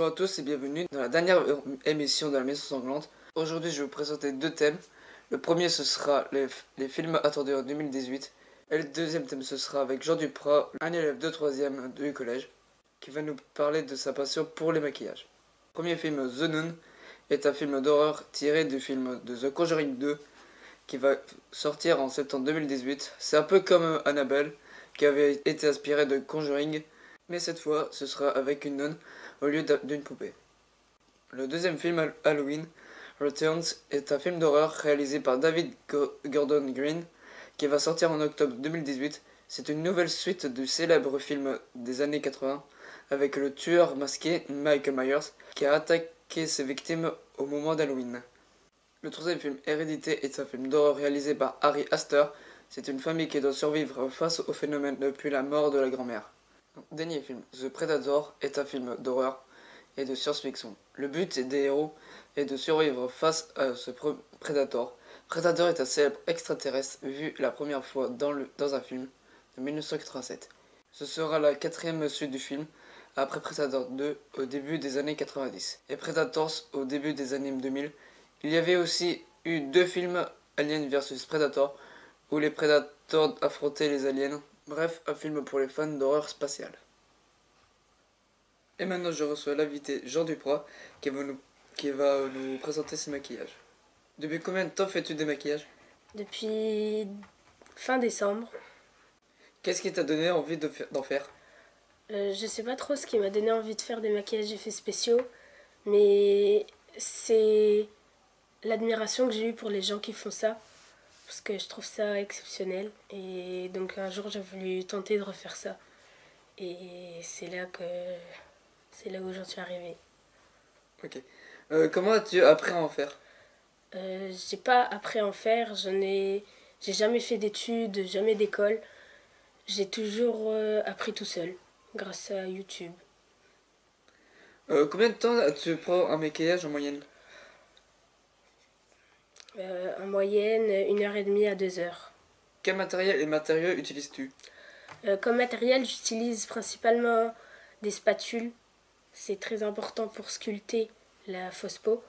Bonjour à tous et bienvenue dans la dernière émission de la Maison Sanglante. Aujourd'hui je vais vous présenter deux thèmes. Le premier ce sera les films attendus en 2018. Et le deuxième thème ce sera avec Jean Duprat, un élève de 3e du collège, qui va nous parler de sa passion pour les maquillages. Le premier film, The Nun, est un film d'horreur tiré du film de The Conjuring 2 qui va sortir en septembre 2018. C'est un peu comme Annabelle qui avait été inspiré de Conjuring, mais cette fois ce sera avec une nonne au lieu d'une poupée. Le deuxième film, Halloween Returns, est un film d'horreur réalisé par David Gordon Green qui va sortir en octobre 2018. C'est une nouvelle suite du célèbre film des années 80 avec le tueur masqué Michael Myers qui a attaqué ses victimes au moment d'Halloween. Le troisième film, Hérédité, est un film d'horreur réalisé par Ari Aster. C'est une famille qui doit survivre face au phénomène depuis la mort de la grand-mère. Dernier film, The Predator, est un film d'horreur et de science-fiction. Le but des héros est de survivre face à ce Predator. Predator est un célèbre extraterrestre vu la première fois dans un film de 1987. Ce sera la quatrième suite du film, après Predator 2 au début des années 90 et Predators au début des années 2000. Il y avait aussi eu deux films, Alien vs Predator, où les Predators affrontaient les aliens. Bref, un film pour les fans d'horreur spatiale. Et maintenant je reçois l'invité Jean Duprat qui va nous présenter ses maquillages. Depuis combien de temps fais-tu des maquillages? Depuis fin décembre. Qu'est-ce qui t'a donné envie d'en faire? Je sais pas trop ce qui m'a donné envie de faire des maquillages effets spéciaux, mais c'est l'admiration que j'ai eue pour les gens qui font ça, parce que je trouve ça exceptionnel. Et donc un jour j'ai voulu tenter de refaire ça. Et c'est là où j'en suis arrivée. Ok. Comment as-tu appris à en faire? J'ai pas appris à en faire, j'ai jamais fait d'études, jamais d'école. J'ai toujours appris tout seul, grâce à YouTube. Combien de temps tu prends un maquillage en moyenne? En moyenne, 1h30 à 2 heures. Quel matériel et matériaux utilises-tu? Comme matériel, j'utilise principalement des spatules. C'est très important pour sculpter la fausse peau.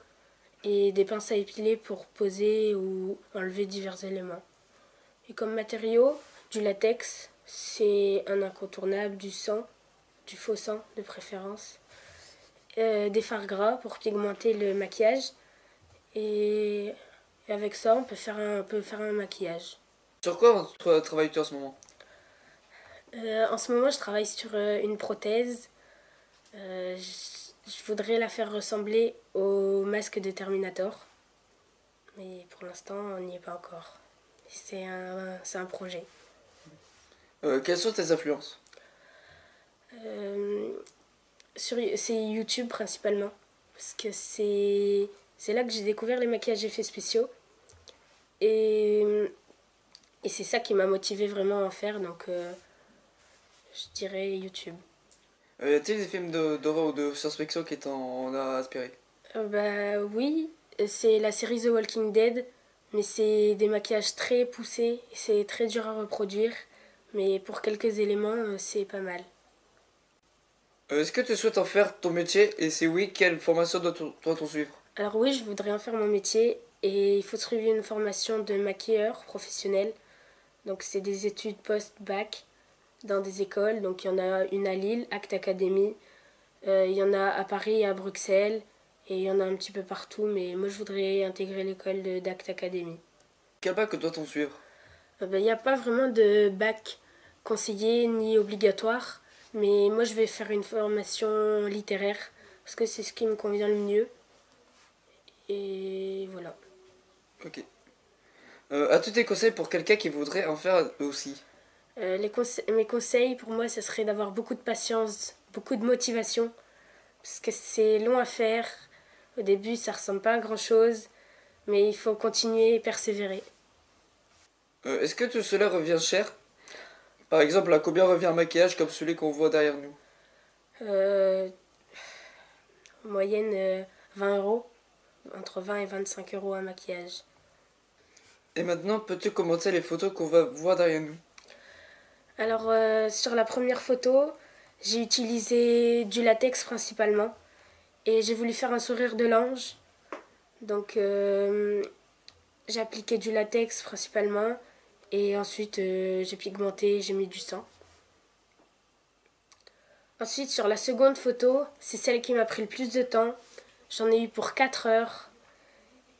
Et des pinces à épiler pour poser ou enlever divers éléments. Et comme matériaux, du latex, c'est un incontournable, du sang, du faux sang de préférence. Des fards gras pour pigmenter le maquillage. Et avec ça, on peut faire un maquillage. Sur quoi travailles-tu en ce moment? En ce moment, je travaille sur une prothèse. Je voudrais la faire ressembler au masque de Terminator. Mais pour l'instant, on n'y est pas encore. C'est un projet. Quelles sont tes influences? C'est YouTube principalement. Parce que c'est là que j'ai découvert les maquillages effets spéciaux. Et c'est ça qui m'a motivée vraiment à en faire. Donc, je dirais YouTube. Y a-t-il des films d'horreur ou de science-fiction qui t'en a inspiré? Bah oui, c'est la série The Walking Dead. Mais c'est des maquillages très poussés. C'est très dur à reproduire. Mais pour quelques éléments, c'est pas mal. Est-ce que tu souhaites en faire ton métier? Et si oui, quelle formation doit-on suivre? Alors oui, je voudrais en faire mon métier. Et il faut suivre une formation de maquilleur professionnel. Donc c'est des études post-bac dans des écoles. Donc il y en a une à Lille, Act Academy. Il y en a à Paris et à Bruxelles. Et il y en a un petit peu partout. Mais moi je voudrais intégrer l'école d'Act Academy. Quel bac doit-on suivre? Il n'y a pas vraiment de bac conseillé ni obligatoire. Mais moi je vais faire une formation littéraire. Parce que c'est ce qui me convient le mieux. Et voilà. Ok. As-tu des conseils pour quelqu'un qui voudrait en faire aussi? Mes conseils pour moi, ce serait d'avoir beaucoup de patience, beaucoup de motivation, parce que c'est long à faire. Au début, ça ressemble pas à grand chose, mais il faut continuer et persévérer. Est-ce que tout cela revient cher? Par exemple, à combien revient un maquillage comme celui qu'on voit derrière nous? Euh, En moyenne, 20 euros, entre 20 et 25 euros un maquillage. Et maintenant, peux-tu commenter les photos qu'on va voir derrière nous? Alors, sur la première photo, j'ai utilisé du latex principalement. Et j'ai voulu faire un sourire de l'ange. Donc j'ai appliqué du latex principalement. Et ensuite j'ai pigmenté, j'ai mis du sang. Ensuite sur la seconde photo, c'est celle qui m'a pris le plus de temps. J'en ai eu pour 4 heures.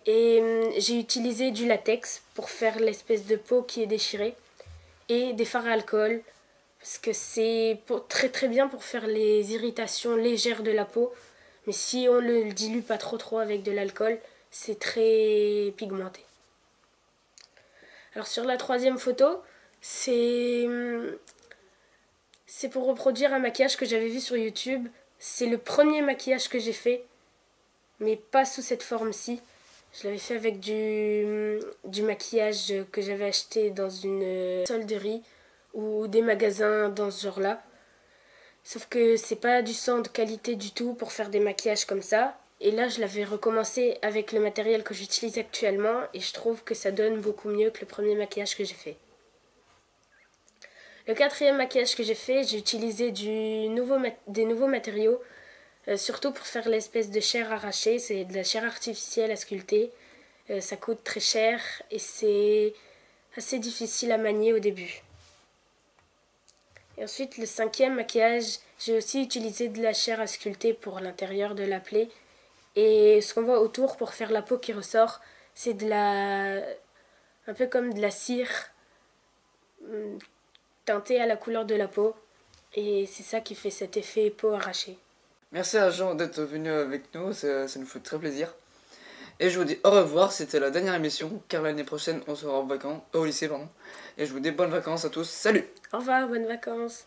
Et j'ai utilisé du latex pour faire l'espèce de peau qui est déchirée. Et des fards à alcool. Parce que c'est très très bien pour faire les irritations légères de la peau. Mais si on ne le dilue pas trop avec de l'alcool, c'est très pigmenté. Alors sur la troisième photo, c'est pour reproduire un maquillage que j'avais vu sur YouTube. C'est le premier maquillage que j'ai fait, mais pas sous cette forme-ci. Je l'avais fait avec du maquillage que j'avais acheté dans une solderie ou des magasins dans ce genre-là. Sauf que c'est pas du sang de qualité du tout pour faire des maquillages comme ça. Et là, je l'avais recommencé avec le matériel que j'utilise actuellement et je trouve que ça donne beaucoup mieux que le premier maquillage que j'ai fait. Le quatrième maquillage que j'ai fait, j'ai utilisé des nouveaux matériaux, surtout pour faire l'espèce de chair arrachée. C'est de la chair artificielle à sculpter. Ça coûte très cher et c'est assez difficile à manier au début. Et ensuite, le cinquième maquillage, j'ai aussi utilisé de la chair à sculpter pour l'intérieur de la plaie. Et ce qu'on voit autour pour faire la peau qui ressort, c'est un peu comme de la cire teintée à la couleur de la peau. Et c'est ça qui fait cet effet peau arrachée. Merci à Jean d'être venu avec nous, ça nous fait très plaisir. Et je vous dis au revoir, c'était la dernière émission, car l'année prochaine on sera au lycée, pardon. Et je vous dis bonnes vacances à tous, salut! Au revoir, bonnes vacances!